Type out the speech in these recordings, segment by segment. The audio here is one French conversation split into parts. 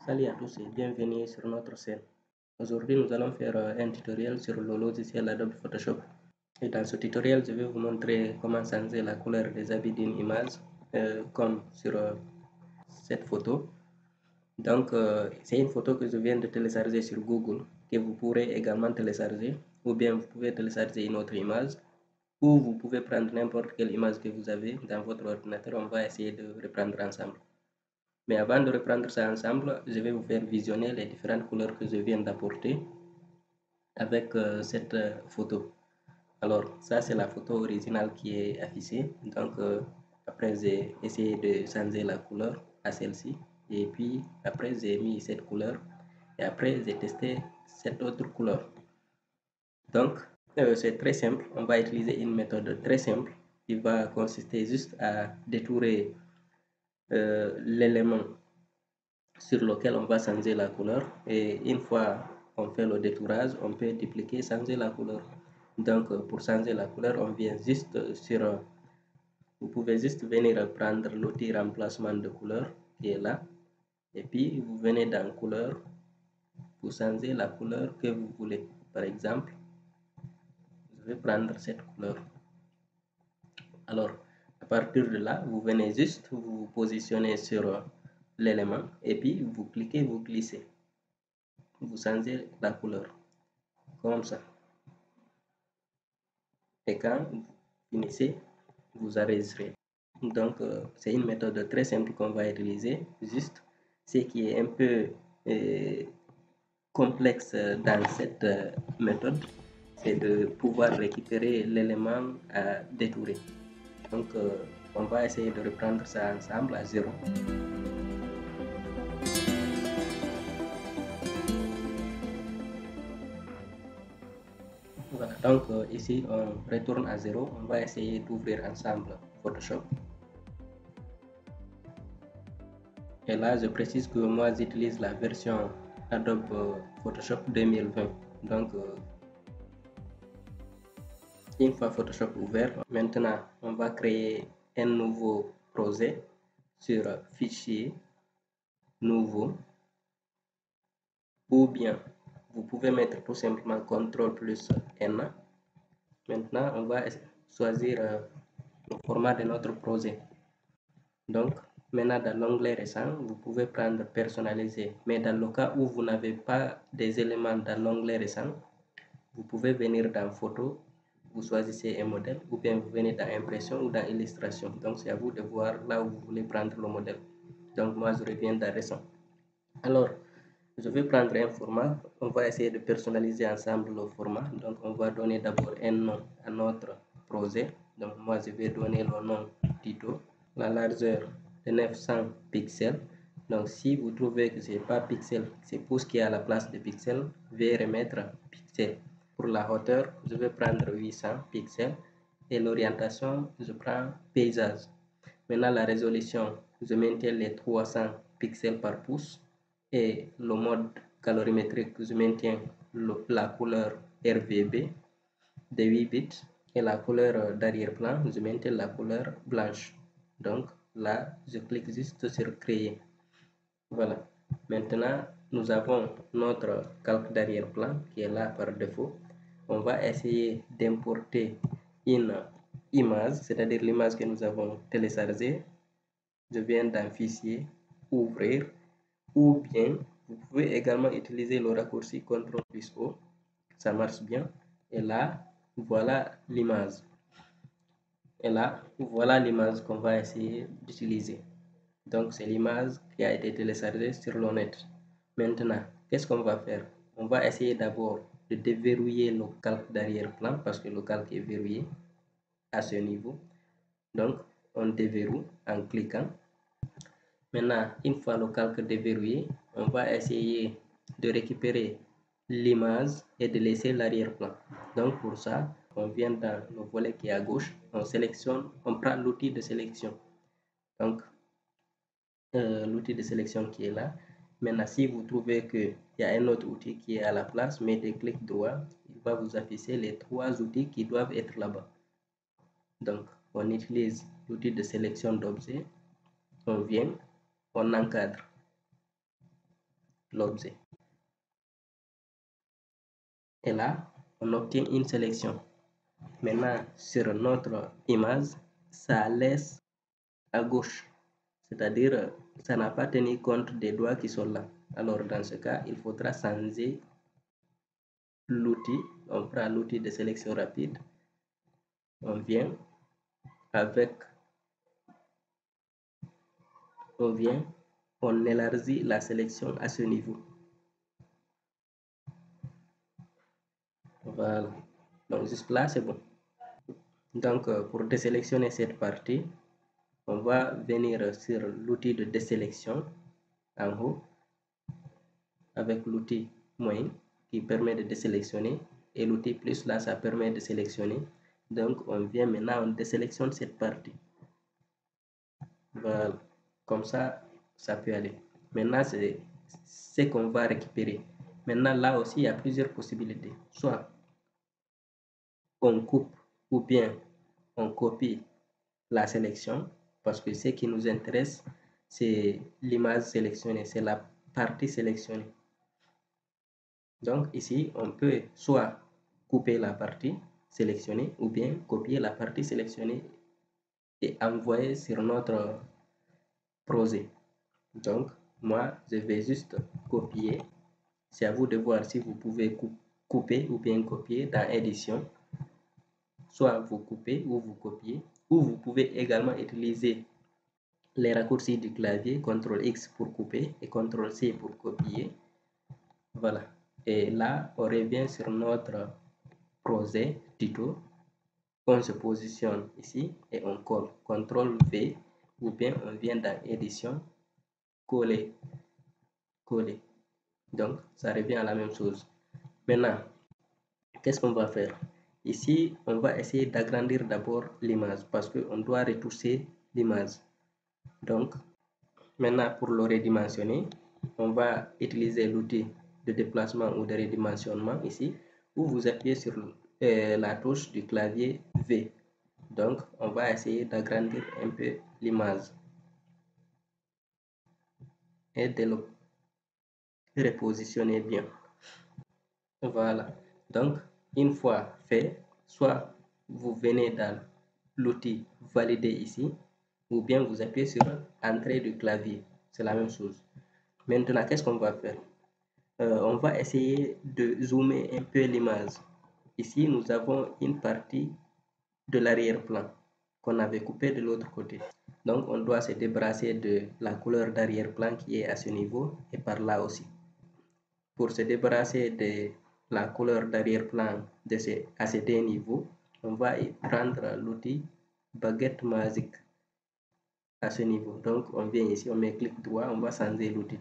Salut à tous et bienvenue sur notre chaîne. Aujourd'hui, nous allons faire un tutoriel sur le logiciel Adobe Photoshop. Et dans ce tutoriel, je vais vous montrer comment changer la couleur des habits d'une image, comme sur cette photo. Donc, c'est une photo que je viens de télécharger sur Google, que vous pourrez également télécharger, ou bien vous pouvez télécharger une autre image, ou vous pouvez prendre n'importe quelle image que vous avez dans votre ordinateur. On va essayer de reprendre ensemble. Mais avant de reprendre ça ensemble, je vais vous faire visionner les différentes couleurs que je viens d'apporter avec cette photo. Alors, ça c'est la photo originale qui est affichée. Donc, après j'ai essayé de changer la couleur à celle-ci. Et puis, après j'ai mis cette couleur. Et après, j'ai testé cette autre couleur. Donc, c'est très simple. On va utiliser une méthode très simple qui va consister juste à détourer l'élément sur lequel on va changer la couleur, et une fois on fait le détourage, on peut dupliquer, changer la couleur. Donc pour changer la couleur, on vient juste sur, vous pouvez juste venir prendre l'outil remplacement de couleur qui est là, et puis vous venez dans couleur pour changer la couleur que vous voulez. Par exemple, je vais prendre cette couleur. Alors à partir de là, vous venez juste vous positionner sur l'élément et puis vous cliquez, vous glissez, vous changez la couleur comme ça. Et quand vous finissez, vous enregistrez. Donc, c'est une méthode très simple qu'on va utiliser. Juste, ce qui est un peu complexe dans cette méthode, c'est de pouvoir récupérer l'élément à détourer. Donc, on va essayer de reprendre ça ensemble à zéro. Voilà, donc ici on retourne à zéro. On va essayer d'ouvrir ensemble Photoshop. Et là, je précise que moi j'utilise la version Adobe Photoshop 2020. Donc, une fois Photoshop ouvert, maintenant on va créer un nouveau projet sur Fichier, Nouveau, ou bien vous pouvez mettre tout simplement CTRL plus N. Maintenant, on va choisir le format de notre projet. Donc, maintenant dans l'onglet récent, vous pouvez prendre personnaliser. Mais dans le cas où vous n'avez pas des éléments dans l'onglet récent, vous pouvez venir dans photo, vous choisissez un modèle, ou bien vous venez dans impression ou dans illustration. Donc, c'est à vous de voir là où vous voulez prendre le modèle. Donc, moi, je reviens dans récent. Alors, je vais prendre un format. On va essayer de personnaliser ensemble le format. Donc, on va donner d'abord un nom à notre projet. Donc, moi, je vais donner le nom Tito. La largeur de 900 pixels. Donc, si vous trouvez que ce n'est pas pixel, c'est pouce qui est à la place de pixel, veuillez remettre pixel. Pour la hauteur, je vais prendre 800 pixels. Et l'orientation, je prends paysage. Maintenant, la résolution, je maintiens les 300 pixels par pouce. Et le mode calorimétrique, je maintiens la couleur RGB de 8 bits. Et la couleur d'arrière-plan, je maintiens la couleur blanche. Donc là, je clique juste sur créer. Voilà. Maintenant, nous avons notre calque d'arrière-plan qui est là par défaut. On va essayer d'importer une image, c'est-à-dire l'image que nous avons téléchargée. Je viens d'un fichier, ouvrir, ou bien vous pouvez également utiliser le raccourci CTRL plus O. Ça marche bien. Et là, voilà l'image. Et là, voilà l'image qu'on va essayer d'utiliser. Donc, c'est l'image qui a été téléchargée sur le net. Maintenant, qu'est-ce qu'on va faire? On va essayer d'abord de déverrouiller le calque d'arrière-plan parce que le calque est verrouillé à ce niveau. Donc, on déverrouille en cliquant. Maintenant, une fois le calque déverrouillé, on va essayer de récupérer l'image et de laisser l'arrière-plan. Donc, pour ça, on vient dans le volet qui est à gauche, on sélectionne, on prend l'outil de sélection. Donc, l'outil de sélection qui est là. Maintenant, si vous trouvez qu'il y a un autre outil qui est à la place, mettez clic droit, il va vous afficher les 3 outils qui doivent être là-bas. Donc, on utilise l'outil de sélection d'objet, on vient, on encadre. l'objet. Et là, on obtient une sélection. Maintenant, sur notre image, ça laisse à gauche. C'est-à-dire, ça n'a pas tenu compte des doigts qui sont là. Alors, dans ce cas, il faudra changer l'outil. On prend l'outil de sélection rapide. On vient on élargit la sélection à ce niveau. Voilà. Donc, juste là, c'est bon. Donc, pour désélectionner cette partie, on va venir sur l'outil de désélection en haut avec l'outil moins qui permet de désélectionner et l'outil plus là, ça permet de sélectionner. Donc, on vient maintenant, on désélectionne cette partie. Voilà. Comme ça peut aller. Maintenant, c'est ce qu'on va récupérer. Maintenant, là aussi, il y a plusieurs possibilités. Soit on coupe ou bien on copie la sélection parce que ce qui nous intéresse, c'est l'image sélectionnée, c'est la partie sélectionnée. Donc ici, on peut soit couper la partie sélectionnée ou bien copier la partie sélectionnée et envoyer sur notre projet. Donc, moi, je vais juste copier. C'est à vous de voir si vous pouvez couper ou bien copier dans édition. Soit vous coupez ou vous copiez, ou vous pouvez également utiliser les raccourcis du clavier, CTRL X pour couper et CTRL C pour copier. Voilà. Et là, on revient sur notre projet tuto. On se positionne ici et on colle. CTRL V ou bien on vient dans édition, coller, coller. Donc, ça revient à la même chose. Maintenant, qu'est-ce qu'on va faire? Ici, on va essayer d'agrandir d'abord l'image parce qu'on doit retoucher l'image. Donc, maintenant, pour le redimensionner, on va utiliser l'outil de déplacement ou de redimensionnement ici, où vous appuyez sur la touche du clavier V. Donc, on va essayer d'agrandir un peu l'image et de le repositionner bien. Voilà. Donc, une fois fait, soit vous venez dans l'outil valider ici, ou bien vous appuyez sur entrée du clavier. C'est la même chose. Maintenant, qu'est-ce qu'on va faire? On va essayer de zoomer un peu l'image. Ici, nous avons une partie de l'arrière-plan qu'on avait coupé de l'autre côté. Donc, on doit se débarrasser de la couleur d'arrière-plan qui est à ce niveau et par là aussi. Pour se débarrasser de la couleur d'arrière-plan à ces deux niveaux, on va prendre l'outil baguette magique à ce niveau. Donc, on vient ici, on met clic droit, on va changer l'outil.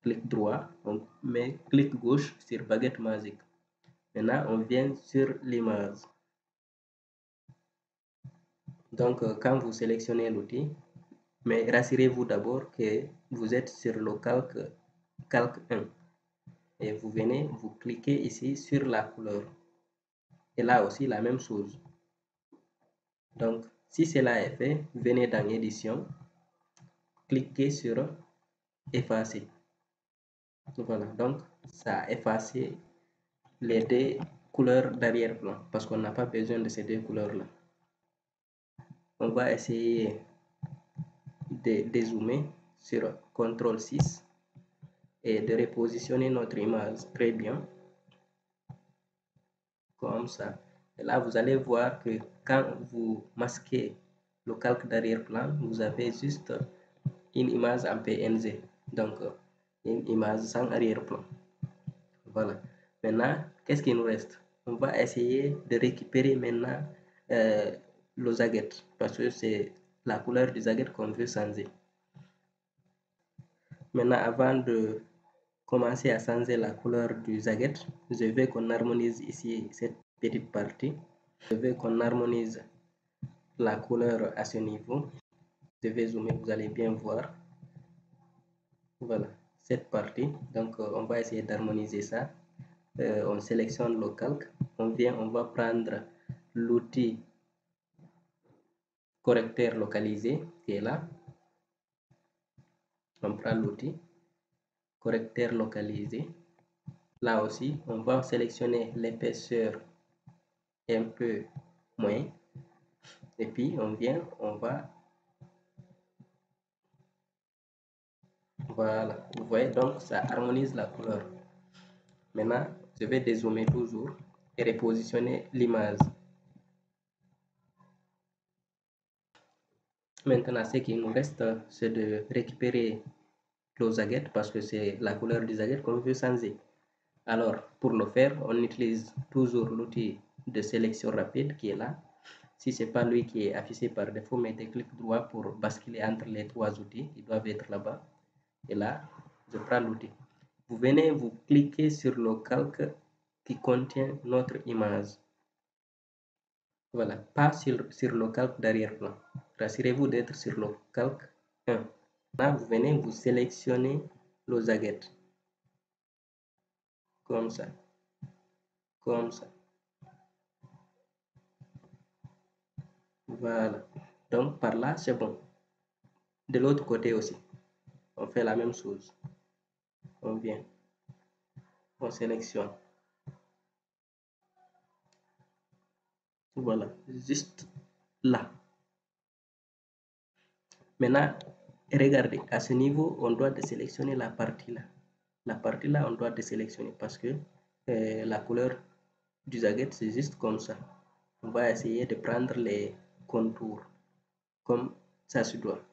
Clic droit, on met clic gauche sur baguette magique. Maintenant, on vient sur l'image. Donc, quand vous sélectionnez l'outil, mais rassurez-vous d'abord que vous êtes sur le calque 1. Et vous venez, vous cliquez ici sur la couleur. Et là aussi, la même chose. Donc, si cela est fait, venez dans édition, cliquez sur effacer. Voilà, donc ça a effacé les deux couleurs d'arrière-plan parce qu'on n'a pas besoin de ces deux couleurs-là. On va essayer de dézoomer sur CTRL 6 et de repositionner notre image très bien comme ça. Et là, vous allez voir que quand vous masquez le calque d'arrière-plan, vous avez juste une image en PNG, donc une image sans arrière-plan. Voilà. Maintenant, qu'est-ce qui nous reste? On va essayer de récupérer maintenant le zaget parce que c'est la couleur du zaget qu'on veut changer. Maintenant, avant de commencer à changer la couleur du zaget, je veux qu'on harmonise ici cette petite partie. Je veux qu'on harmonise la couleur à ce niveau. Je vais zoomer, vous allez bien voir. Voilà, cette partie. Donc, on va essayer d'harmoniser ça. On sélectionne le calque. On vient, on va prendre l'outil correcteur localisé qui est là. On prend l'outil correcteur localisé. Là aussi, on va sélectionner l'épaisseur un peu moins. Et puis, on va... Voilà, vous voyez, donc ça harmonise la couleur. Maintenant, je vais dézoomer toujours et repositionner l'image. Maintenant, ce qui nous reste, c'est de récupérer l'osaguette parce que c'est la couleur du zaguette qu'on veut changer. Alors, pour le faire, on utilise toujours l'outil de sélection rapide qui est là. Si ce n'est pas lui qui est affiché par défaut, mettez clic droit pour basculer entre les trois outils. Ils doivent être là-bas. Et là, je prends l'outil. Vous venez, vous cliquez sur le calque qui contient notre image. Voilà, pas sur le calque d'arrière-plan. Rassurez-vous d'être sur le calque 1. Là, vous venez, vous sélectionnez l'osaguette. Comme ça. Comme ça. Voilà. Donc, par là, c'est bon. De l'autre côté aussi, on fait la même chose. On vient. On sélectionne. Voilà. Juste là. Maintenant, regardez, à ce niveau, on doit désélectionner la partie là. La partie là, on doit désélectionner parce que la couleur du zaguette, c'est juste comme ça. On va essayer de prendre les contours comme ça se doit.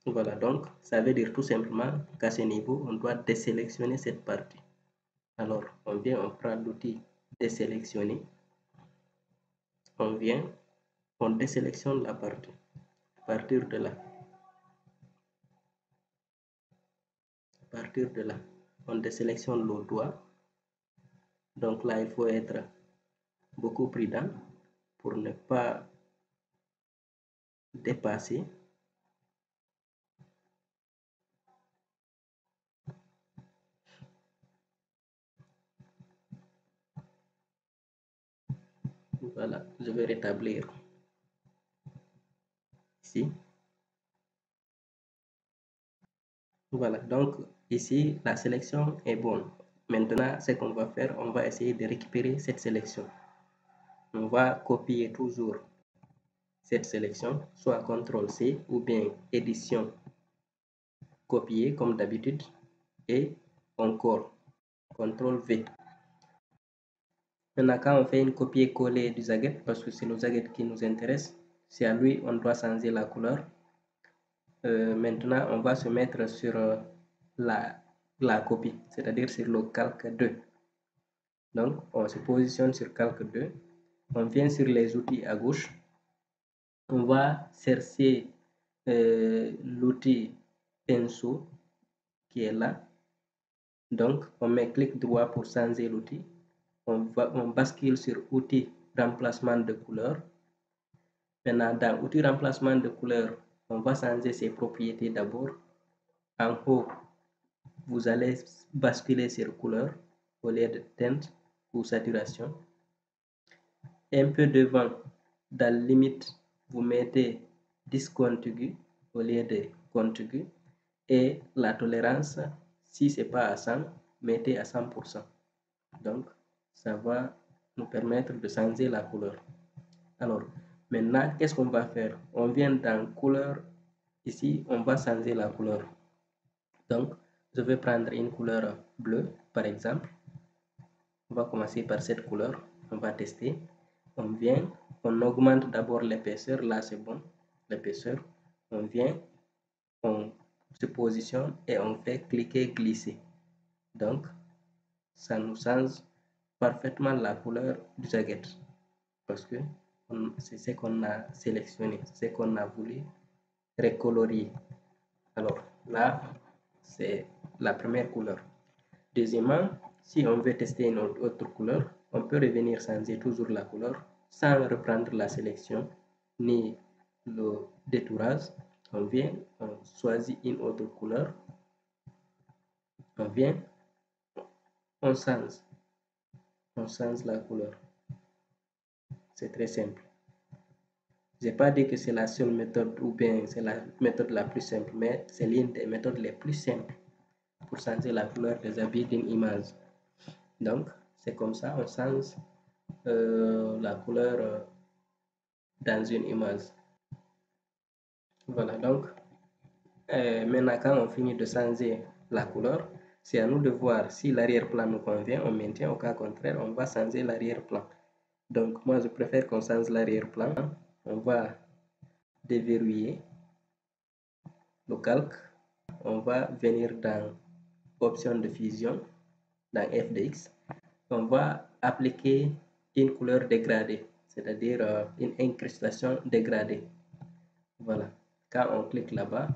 Voilà, donc ça veut dire tout simplement qu'à ce niveau, on doit désélectionner cette partie. Alors, on vient, on prend l'outil désélectionner. On vient, on désélectionne la partie. À partir de là. À partir de là, on désélectionne le doigt. Donc là, il faut être beaucoup prudent pour ne pas dépasser. Voilà, je vais rétablir ici. Voilà, donc ici, la sélection est bonne. Maintenant, ce qu'on va faire, on va essayer de récupérer cette sélection. On va copier toujours cette sélection, soit CTRL-C ou bien édition, copier comme d'habitude, et encore CTRL-V. Maintenant, quand on fait une copier-coller du zaguette, parce que c'est le zaguette qui nous intéresse, c'est à lui on doit changer la couleur. Maintenant, on va se mettre sur la copie, c'est-à-dire sur le calque 2. Donc, on se positionne sur calque 2. On vient sur les outils à gauche. On va chercher l'outil pinceau qui est là. Donc, on met clic droit pour changer l'outil. On bascule sur outil remplacement de couleur. Maintenant, dans outil remplacement de couleur, on va changer ses propriétés d'abord. En haut, vous allez basculer sur couleur au lieu de teinte ou saturation. Un peu devant, dans limite, vous mettez discontigu au lieu de contigu. Et la tolérance, si ce n'est pas à 100, mettez à 100%. Donc, ça va nous permettre de changer la couleur. Alors, maintenant, qu'est-ce qu'on va faire? On vient dans couleur. Ici, on va changer la couleur. Donc, je vais prendre une couleur bleue, par exemple. On va commencer par cette couleur. On va tester. On vient, on augmente d'abord l'épaisseur. Là, c'est bon. L'épaisseur. On vient, on se positionne et on fait cliquer, glisser. Donc, ça nous change parfaitement la couleur du zaguette. Parce que c'est ce qu'on a sélectionné, c'est ce qu'on a voulu recolorier. Alors là, c'est la première couleur. Deuxièmement, si on veut tester une autre couleur, on peut revenir changer toujours la couleur sans reprendre la sélection ni le détourage. On vient, on choisit une autre couleur, on vient, on change la couleur. C'est très simple. Je n'ai pas dit que c'est la seule méthode ou bien c'est la méthode la plus simple, mais c'est l'une des méthodes les plus simples pour changer la couleur des habits d'une image. Donc, c'est comme ça on change la couleur dans une image. Voilà, donc maintenant quand on finit de changer la couleur, c'est à nous de voir si l'arrière-plan nous convient, on maintient, au cas contraire, on va changer l'arrière-plan. Donc moi je préfère qu'on change l'arrière-plan. On va déverrouiller le calque, on va venir dans option de fusion, dans FDX, on va appliquer une couleur dégradée, c'est-à-dire une incrustation dégradée. Voilà, quand on clique là-bas,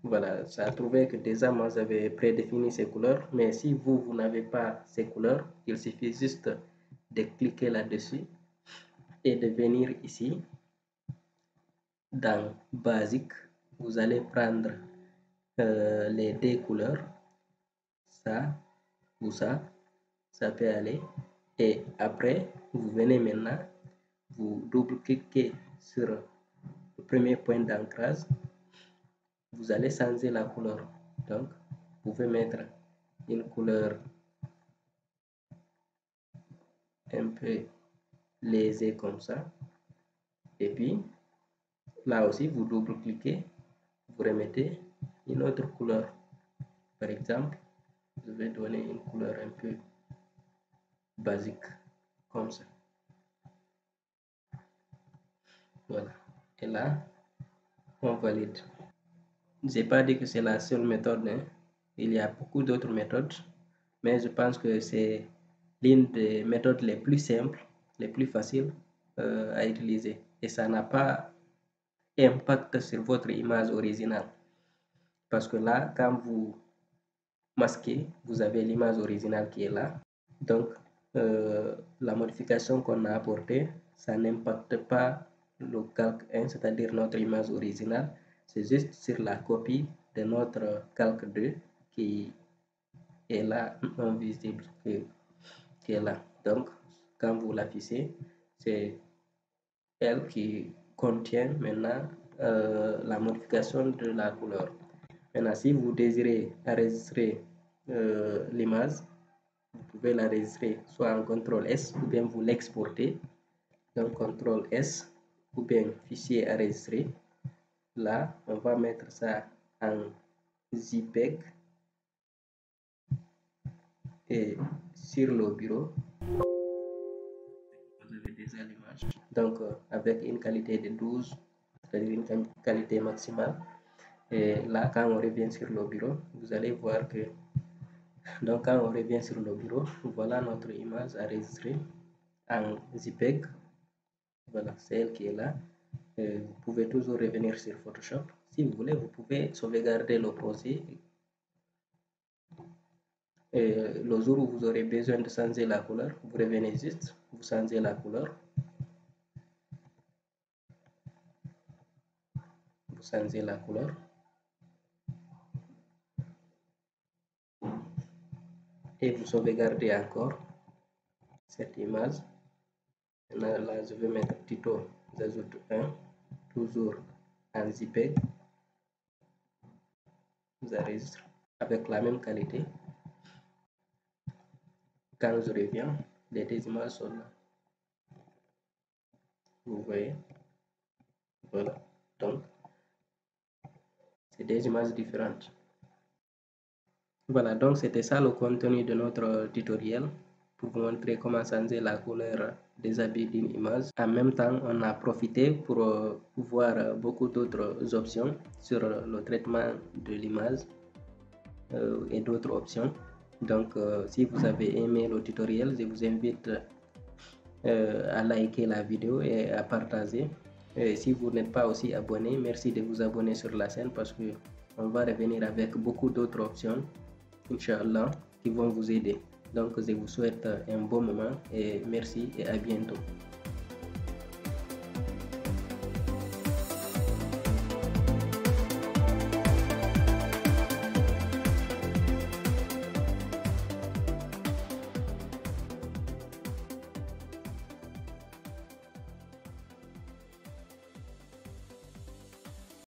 voilà, ça a trouvé que déjà moi j'avais prédéfini ces couleurs, mais si vous n'avez pas ces couleurs, il suffit juste de cliquer là-dessus et de venir ici dans basique. Vous allez prendre les deux couleurs, ça ou ça peut aller, et après vous venez maintenant, vous double-cliquez sur le premier point d'ancrage, vous allez changer la couleur. Donc vous pouvez mettre une couleur un peu lésée comme ça, et puis là aussi vous double-cliquez, vous remettez une autre couleur. Par exemple, je vais donner une couleur un peu basique comme ça. Voilà, et là on valide. J'ai pas dit que c'est la seule méthode, hein. Il y a beaucoup d'autres méthodes, mais je pense que c'est l'une des méthodes les plus simples, les plus faciles à utiliser, et ça n'a pas impact sur votre image originale, parce que là quand vous masquez, vous avez l'image originale qui est là. Donc la modification qu'on a apportée, ça n'impacte pas le calque 1, c'est-à-dire notre image originale, c'est juste sur la copie de notre calque 2 qui est là, non visible, qui est là. Donc quand vous l'affichez, c'est elle qui contient maintenant la modification de la couleur. Maintenant, si vous désirez enregistrer l'image, vous pouvez l'enregistrer soit en CTRL S ou bien vous l'exportez. Donc CTRL S ou bien fichier enregistré. Là, on va mettre ça en JPEG et sur le bureau, vous avez déjà l'image. Donc avec une qualité de 12, c'est-à-dire une qualité maximale. Et là, quand on revient sur le bureau, vous allez voir que donc quand on revient sur le bureau, voilà notre image enregistrée en JPEG. Voilà, c'est elle qui est là. Vous pouvez toujours revenir sur Photoshop. Si vous voulez, vous pouvez sauvegarder le projet. Le jour où vous aurez besoin de changer la couleur, vous revenez juste, vous changez la couleur. Vous changez la couleur. Et vous sauvegardez encore cette image. Maintenant, là, je vais mettre tuto, j'ajoute 1, toujours en JPEG. J'enregistre avec la même qualité. Quand je reviens, les deux images sont là. Vous voyez, voilà. Donc, c'est des images différentes. Voilà, donc c'était ça le contenu de notre tutoriel pour vous montrer comment changer la couleur des habits d'une image. En même temps, on a profité pour voir beaucoup d'autres options sur le traitement de l'image et d'autres options. Donc, si vous avez aimé le tutoriel, je vous invite à liker la vidéo et à partager. Et si vous n'êtes pas aussi abonné, merci de vous abonner sur la chaîne parce que on va revenir avec beaucoup d'autres options, Inch'Allah, qui vont vous aider. Donc, je vous souhaite un bon moment et merci et à bientôt.